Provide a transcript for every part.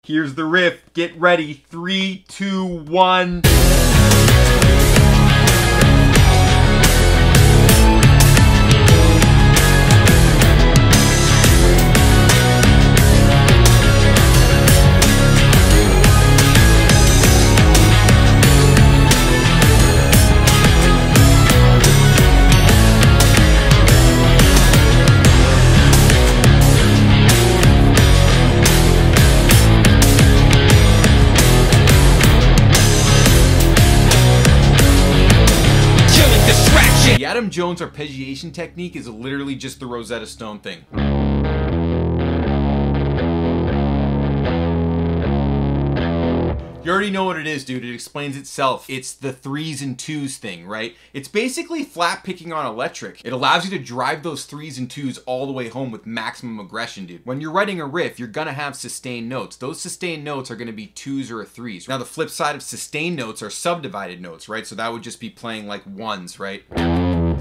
Here's the riff. Get ready. 3, 2, 1. The Adam Jones arpeggiation technique is literally just the Rosetta Stone thing. You already know what it is, dude. It explains itself. It's the 3s and 2s thing, right? It's basically flat picking on electric. It allows you to drive those 3s and 2s all the way home with maximum aggression, dude. When you're writing a riff, you're gonna have sustained notes. Those sustained notes are gonna be 2s or 3s. Now, the flip side of sustained notes are subdivided notes, right? So that would just be playing like 1s, right?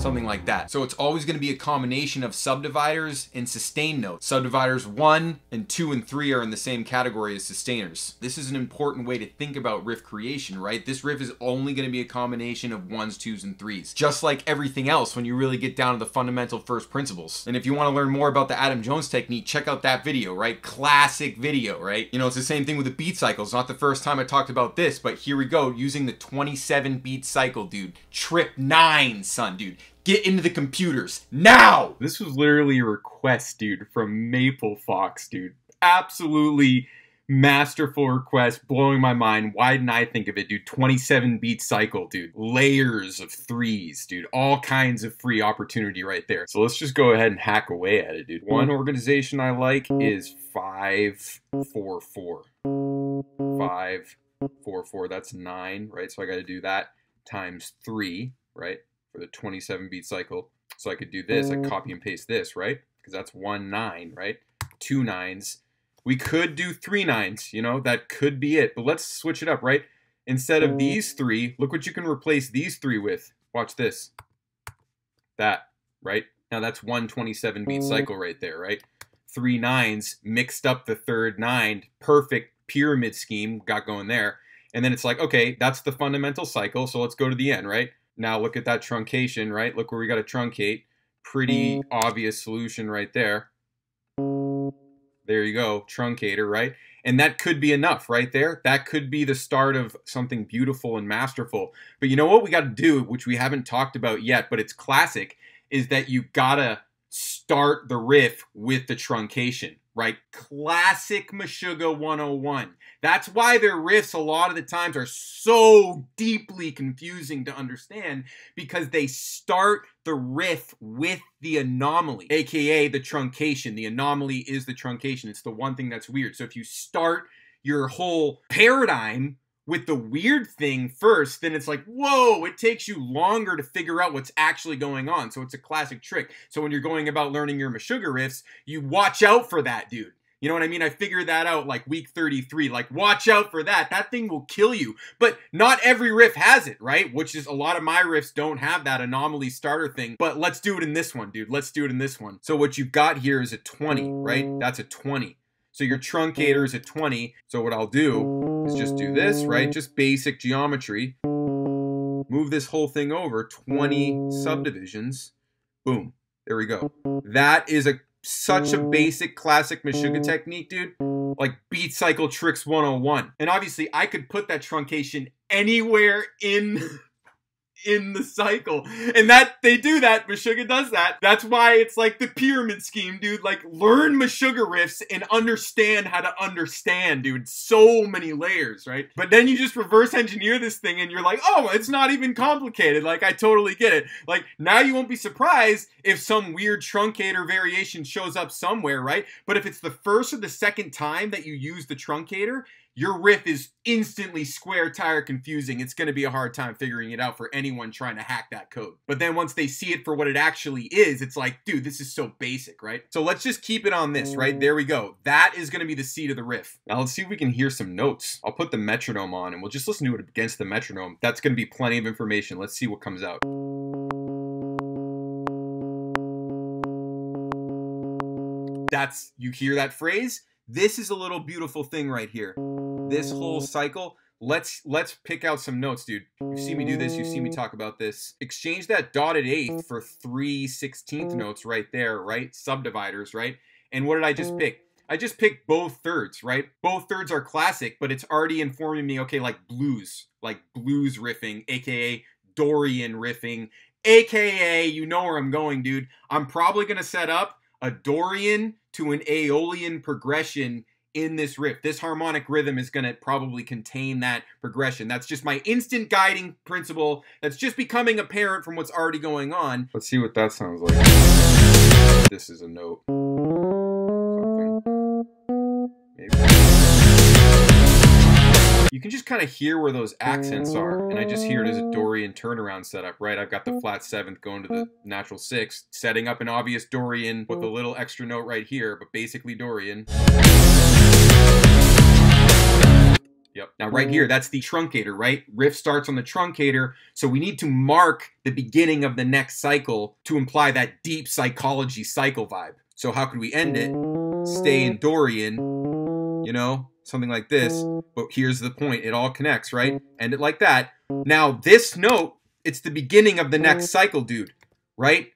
Something like that. So it's always going to be a combination of subdividers and sustained notes. Subdividers 1 and 2 and 3 are in the same category as sustainers. This is an important way to think about riff creation, right? This riff is only going to be a combination of 1s, 2s, and 3s. Just like everything else when you really get down to the fundamental first principles. And if you want to learn more about the Adam Jones technique, check out that video, right? Classic video, right? You know, it's the same thing with the beat cycles. Not the first time I talked about this, but here we go. Using the 27 beat cycle, dude. Trip 9, son, dude. Get into the computers now! This was literally a request, dude, from Maple Fox, dude. Absolutely masterful request, blowing my mind. Why didn't I think of it, dude? 27 beat cycle, dude. Layers of 3s, dude. All kinds of free opportunity right there. So let's just go ahead and hack away at it, dude. One organization I like is 5-4-4. 5-4-4, that's 9, right? So I gotta do that times 3, right? For the 27 beat cycle. So I could do this, I copy and paste this, right? Because that's 1 9, right? 2 9s. We could do 3 9s, you know, that could be it. But let's switch it up, right? Instead of these 3, look what you can replace these 3 with. Watch this. That, right? Now that's 1 27 beat cycle right there, right? 3 9s, mixed up the third 9, perfect pyramid scheme got going there. And then it's like, okay, that's the fundamental cycle, so let's go to the end, right? Now look at that truncation, right? Look where we got to truncate. Pretty obvious solution right there. There you go, truncator, right? And that could be enough right there. That could be the start of something beautiful and masterful. But you know what we got to do, which we haven't talked about yet, but it's classic, is that you gotta start the riff with the truncation, right? Classic Meshuggah 101. That's why their riffs a lot of the times are so deeply confusing to understand, because they start the riff with the anomaly, aka the truncation. The anomaly is the truncation. It's the one thing that's weird. So if you start your whole paradigm with the weird thing first, then it's like, whoa, it takes you longer to figure out what's actually going on. So it's a classic trick. So when you're going about learning your Meshuggah riffs, you watch out for that, dude. You know what I mean? I figured that out like week 33. Like, watch out for that. That thing will kill you. But not every riff has it, right? Which is, a lot of my riffs don't have that anomaly starter thing. But let's do it in this one, dude. Let's do it in this one. So what you've got here is a 20, right? That's a 20. So your truncator is a 20. So what I'll do is just do this, right? Just basic geometry. Move this whole thing over 20 subdivisions. Boom. There we go. That is such a basic classic Meshuggah technique, dude. Like beat cycle tricks 101. And obviously I could put that truncation anywhere in the cycle. And that they do that. Meshuggah does that. That's why it's like the pyramid scheme, dude. Like, learn Meshuggah riffs and understand how to understand, dude. So many layers, right? But then you just reverse engineer this thing and you're like, oh, it's not even complicated. Like, I totally get it. Like, now you won't be surprised if some weird truncator variation shows up somewhere, right? But if it's the first or the second time that you use the truncator, your riff is instantly square tire confusing. It's going to be a hard time figuring it out for anyone trying to hack that code. But then once they see it for what it actually is, it's like, dude, this is so basic, right? So let's just keep it on this, right? There we go. That is going to be the seed of the riff. Now let's see if we can hear some notes. I'll put the metronome on and we'll just listen to it against the metronome. That's going to be plenty of information. Let's see what comes out. You hear that phrase? This is a little beautiful thing right here. This whole cycle. Let's pick out some notes, dude. You see me do this. You see me talk about this. Exchange that dotted eighth for 3/16 notes right there, right? Subdividers, right? And what did I just pick? I just picked both thirds, right? Both thirds are classic, but it's already informing me, okay, like blues riffing, aka Dorian riffing, aka, you know where I'm going, dude. I'm probably gonna set up a Dorian to an Aeolian progression in this riff. This harmonic rhythm is going to probably contain that progression. That's just my instant guiding principle that's just becoming apparent from what's already going on. Let's see what that sounds like. This is a note. Something. Maybe. You can just kind of hear where those accents are, and I just hear it as a Dorian turnaround setup, right? I've got the flat seventh going to the natural sixth, setting up an obvious Dorian with a little extra note right here, but basically Dorian. Yep. Now right here, that's the truncator, right? Riff starts on the truncator, so we need to mark the beginning of the next cycle to imply that deep psychology cycle vibe. So how could we end it? Stay in Dorian, you know, something like this. But here's the point, it all connects, right? End it like that. Now this note, it's the beginning of the next cycle, dude, right?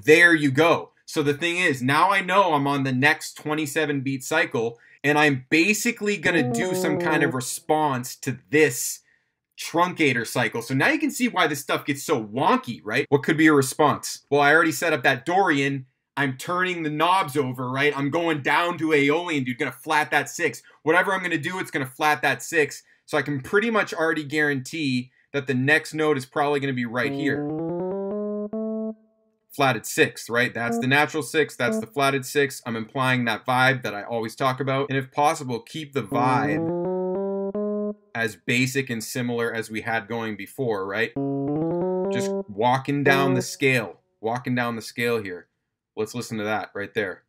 There you go. So the thing is, now I know I'm on the next 27 beat cycle, and I'm basically going to do some kind of response to this truncator cycle. So now you can see why this stuff gets so wonky, right? What could be a response? Well, I already set up that Dorian. I'm turning the knobs over, right? I'm going down to Aeolian, dude. Gonna flat that six. Whatever I'm gonna do, it's gonna flat that six. So I can pretty much already guarantee that the next note is probably gonna be right here. Flatted sixth, right? That's the natural sixth, that's the flatted sixth. I'm implying that vibe that I always talk about. And if possible, keep the vibe as basic and similar as we had going before, right? Just walking down the scale. Walking down the scale here. Let's listen to that right there.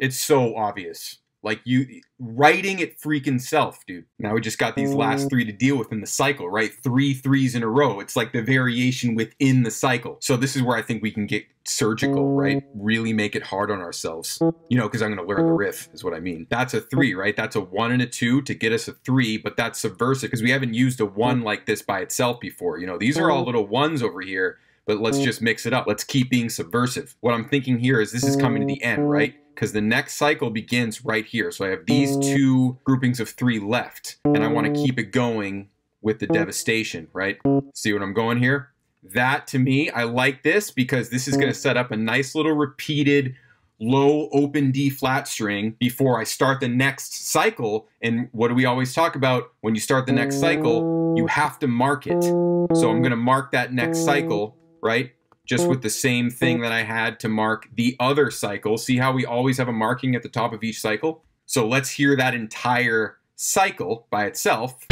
It's so obvious. Like you writing it freaking self, dude. Now we just got these last three to deal with in the cycle, right? 3 3s in a row. It's like the variation within the cycle. So this is where I think we can get surgical, right? Really make it hard on ourselves. You know, because I'm going to learn the riff is what I mean. That's a 3, right? That's a 1 and a 2 to get us a 3, but that's subversive because we haven't used a 1 like this by itself before. You know, these are all little 1s over here, but let's just mix it up. Let's keep being subversive. What I'm thinking here is this is coming to the end, right? Because the next cycle begins right here. So I have these 2 groupings of 3 left, and I want to keep it going with the devastation, right? See what I'm going here? That, to me, I like this because this is going to set up a nice little repeated low open D flat string before I start the next cycle. And what do we always talk about? When you start the next cycle, you have to mark it. So I'm going to mark that next cycle, right? Just with the same thing that I had to mark the other cycle. See how we always have a marking at the top of each cycle? So let's hear that entire cycle by itself.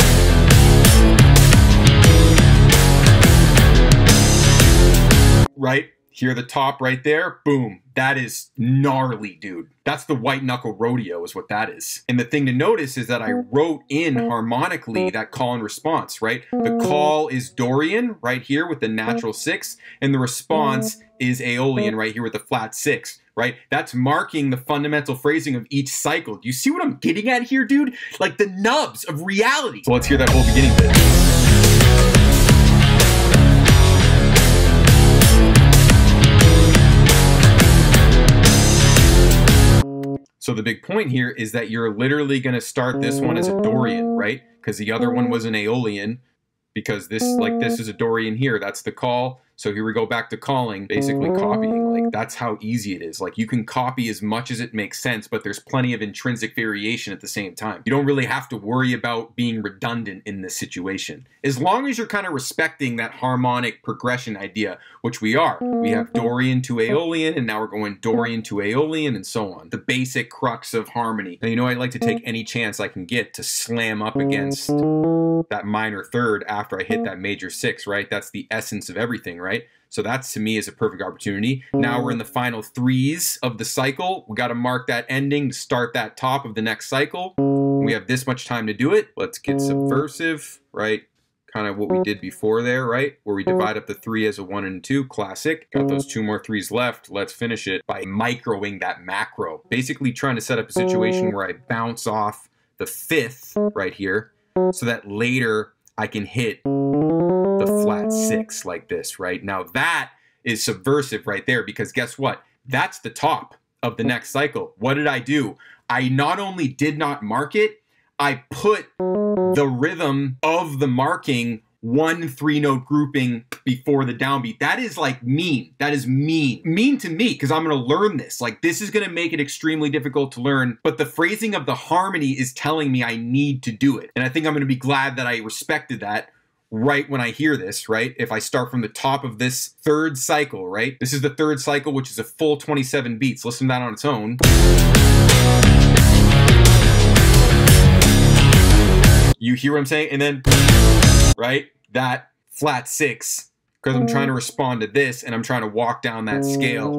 Right? Hear the top right there? Boom. That is gnarly, dude. That's the white knuckle rodeo is what that is. And the thing to notice is that I wrote in harmonically that call and response, right? The call is Dorian right here with the natural 6, and the response is Aeolian right here with the flat 6, right? That's marking the fundamental phrasing of each cycle. Do you see what I'm getting at here, dude? Like the nubs of reality. So let's hear that whole beginning bit. So the big point here is that you're literally going to start this one as a Dorian, right? Because the other one was an Aeolian, because this, like this is a Dorian here. That's the call. So here we go back to calling, basically copying. Like that's how easy it is. Like you can copy as much as it makes sense, but there's plenty of intrinsic variation at the same time. You don't really have to worry about being redundant in this situation. As long as you're kind of respecting that harmonic progression idea, which we are. We have Dorian to Aeolian, and now we're going Dorian to Aeolian, and so on. The basic crux of harmony. Now, you know, I like to take any chance I can get to slam up against that minor third after I hit that major 6, right? That's the essence of everything, right? So that's, to me, is a perfect opportunity. Now we're in the final 3s of the cycle. We got to mark that ending to start that top of the next cycle. We have this much time to do it. Let's get subversive, right? kind of what we did before there, right? Where we divide up the 3 as a 1 and 2, classic. Got those 2 more 3s left. Let's finish it by microing that macro. Basically trying to set up a situation where I bounce off the 5th right here so that later I can hit the flat 6 like this, right? Now that is subversive right there, because guess what? That's the top of the next cycle. What did I do? I not only did not mark it, I put the rhythm of the marking 1 3-note grouping before the downbeat. That is like mean. That is mean. Mean to me, because I'm going to learn this. Like, this is going to make it extremely difficult to learn, but the phrasing of the harmony is telling me I need to do it. And I think I'm going to be glad that I respected that right when I hear this, right? If I start from the top of this 3rd cycle, right? This is the 3rd cycle, which is a full 27 beats. Listen to that on its own. You hear what I'm saying? And then, right, that flat 6, because I'm trying to respond to this, and I'm trying to walk down that scale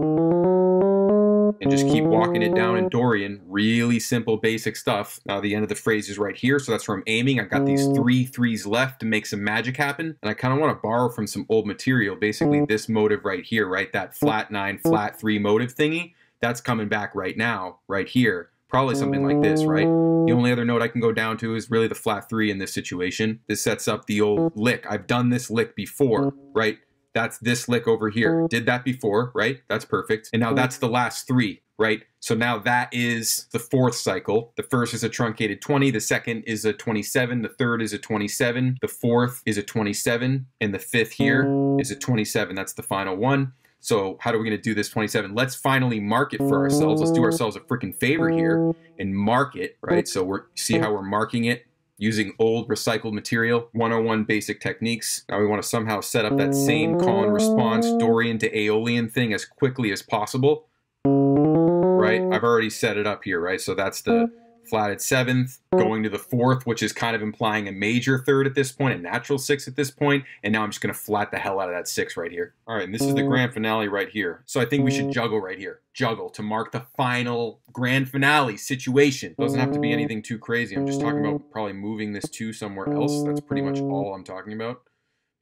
and just keep walking it down in Dorian. Really simple, basic stuff. Now the end of the phrase is right here, so that's where I'm aiming. I've got these 3 3s left to make some magic happen, and I kind of want to borrow from some old material. Basically this motive right here, right? That flat 9, flat 3 motive thingy, that's coming back right now, right here. Probably something like this, right? The only other note I can go down to is really the flat 3 in this situation. This sets up the old lick. I've done this lick before, right? That's this lick over here. Did that before, right? That's perfect. And now that's the last 3, right? So now that is the 4th cycle. The 1st is a truncated 20. The 2nd is a 27. The 3rd is a 27. The 4th is a 27. And the 5th here is a 27. That's the final one. So how are we going to do this 27? Let's finally mark it for ourselves. Let's do ourselves a freaking favor here and mark it, right? So see how we're marking it using old recycled material, 101 basic techniques. Now we want to somehow set up that same call and response Dorian to Aeolian thing as quickly as possible, right? I've already set it up here, right? So that's the flatted 7th, going to the 4th, which is kind of implying a major 3rd at this point, a natural 6 at this point, and now I'm just going to flat the hell out of that 6 right here. All right, and this is the grand finale right here. So I think we should juggle right here. Juggle to mark the final grand finale situation. Doesn't have to be anything too crazy. I'm just talking about probably moving this 2 somewhere else. That's pretty much all I'm talking about.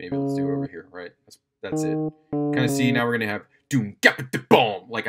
Maybe let's do it over here, right? That's it. Kind of see, now we're going to have doom, boom. Like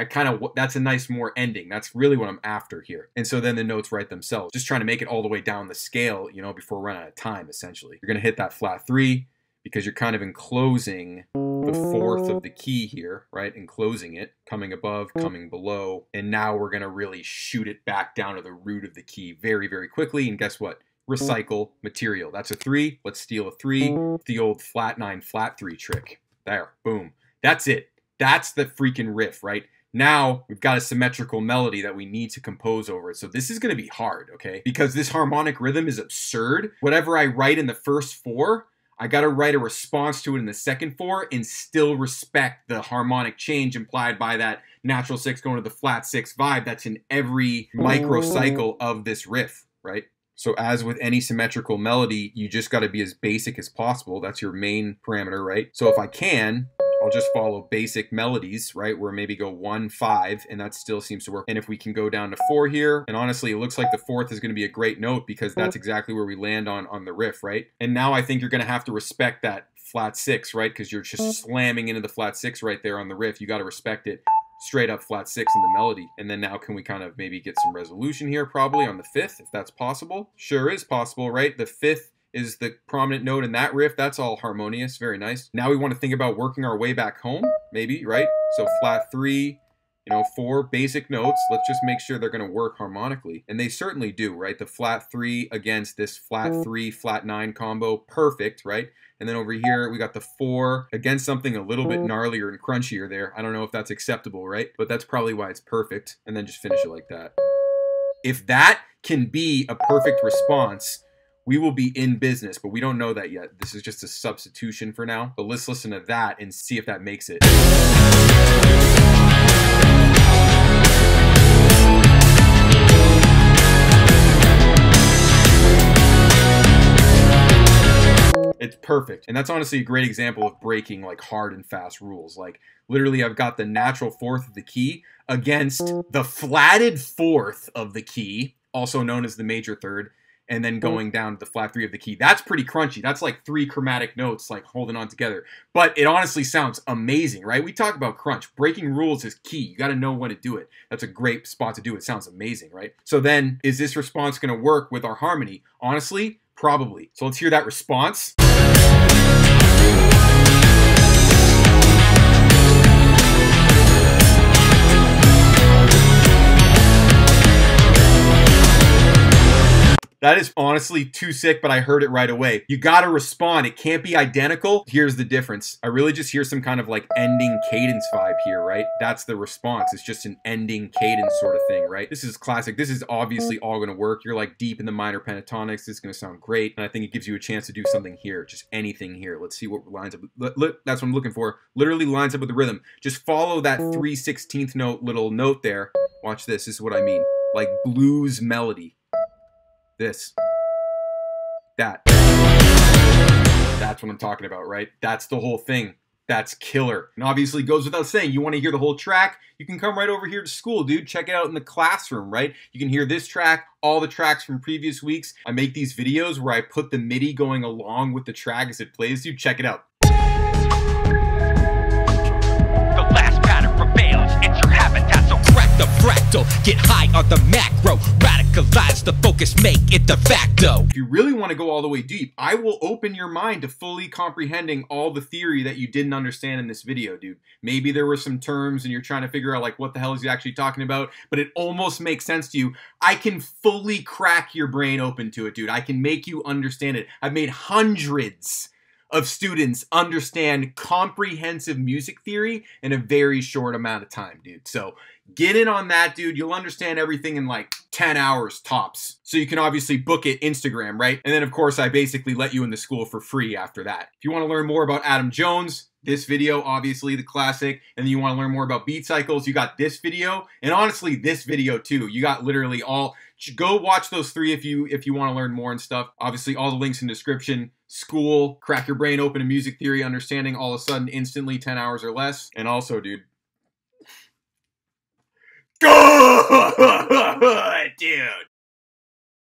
that's a nice more ending. That's really what I'm after here. And so then the notes write themselves. Just trying to make it all the way down the scale, you know, before we run out of time, essentially. You're going to hit that flat 3 because you're kind of enclosing the 4th of the key here, right? Enclosing it, coming above, coming below. And now we're going to really shoot it back down to the root of the key very, very quickly. And guess what? Recycle material. That's a 3. Let's steal a 3. The old flat 9, flat 3 trick. There, boom. That's it. That's the freaking riff, right? Now we've got a symmetrical melody that we need to compose over it. So this is going to be hard, okay? Because this harmonic rhythm is absurd. Whatever I write in the first 4, I got to write a response to it in the second 4 and still respect the harmonic change implied by that natural 6 going to the flat 6 vibe that's in every microcycle of this riff, right? So as with any symmetrical melody, you just got to be as basic as possible. That's your main parameter, right? So if I can, I'll just follow basic melodies, right? Where maybe go 1, 5, and that still seems to work. And if we can go down to 4 here, and honestly, it looks like the 4th is going to be a great note because that's exactly where we land on the riff, right? And now I think you're going to have to respect that flat 6, right? Because you're just slamming into the flat 6 right there on the riff. You got to respect it. Straight up flat 6 in the melody. And then now can we kind of maybe get some resolution here probably on the 5th, if that's possible? Sure is possible, right? The 5th is the prominent note in that riff. That's all harmonious, very nice. Now we want to think about working our way back home, maybe, right? So flat 3, you know, 4 basic notes. Let's just make sure they're going to work harmonically. And they certainly do, right? The flat 3 against this flat 3, flat 9 combo, perfect, right? And then over here, we got the 4 against something a little bit gnarlier and crunchier there. I don't know if that's acceptable, right? But that's probably why it's perfect. And then just finish it like that. If that can be a perfect response, we will be in business, but we don't know that yet. This is just a substitution for now. But let's listen to that and see if that makes it. It's perfect. And that's honestly a great example of breaking like hard and fast rules. Like literally I've got the natural 4th of the key against the flatted 4th of the key, also known as the major 3rd. and then going down to the flat 3 of the key. That's pretty crunchy. That's like 3 chromatic notes like holding on together. But it honestly sounds amazing, right? We talk about crunch. Breaking rules is key. You got to know when to do it. That's a great spot to do it. It sounds amazing, right? So then, is this response going to work with our harmony? Honestly, probably. So let's hear that response. That is honestly too sick, but I heard it right away. You gotta respond. It can't be identical. Here's the difference. I really just hear some kind of like ending cadence vibe here, right? That's the response. It's just an ending cadence sort of thing, right? This is classic. This is obviously all gonna work. You're like deep in the minor pentatonics. This is gonna sound great. And I think it gives you a chance to do something here. Just anything here. Let's see what lines up. Look, that's what I'm looking for. Literally lines up with the rhythm. Just follow that 3/16 note little note there. Watch this. This is what I mean. Like blues melody. This. That. That's what I'm talking about, right? That's the whole thing. That's killer. And obviously goes without saying, you want to hear the whole track, you can come right over here to school, dude. Check it out in the classroom, right? You can hear this track, all the tracks from previous weeks. I make these videos where I put the MIDI going along with the track as it plays, dude. Check it out. The last pattern prevails. It's your habitat, so crack the fractal. Get high on the macro. Radicalize the focus, make it de facto. If you really want to go all the way deep, I will open your mind to fully comprehending all the theory that you didn't understand in this video, dude. Maybe there were some terms and you're trying to figure out like what the hell is he actually talking about, but it almost makes sense to you. I can fully crack your brain open to it, dude. I can make you understand it. I've made hundreds of students understand comprehensive music theory in a very short amount of time, dude. So get in on that, dude. You'll understand everything in like 10 hours tops. So you can obviously book it Instagram, right? And then of course I basically let you in the school for free after that. If you want to learn more about Adam Jones, this video, obviously the classic, and then you want to learn more about beat cycles, you got this video, and honestly this video too. You got literally all, go watch those 3 if you want to learn more and stuff. Obviously all the links in the description. School, crack your brain open to music theory, understanding all of a sudden instantly 10 hours or less. And also, dude, good, dude.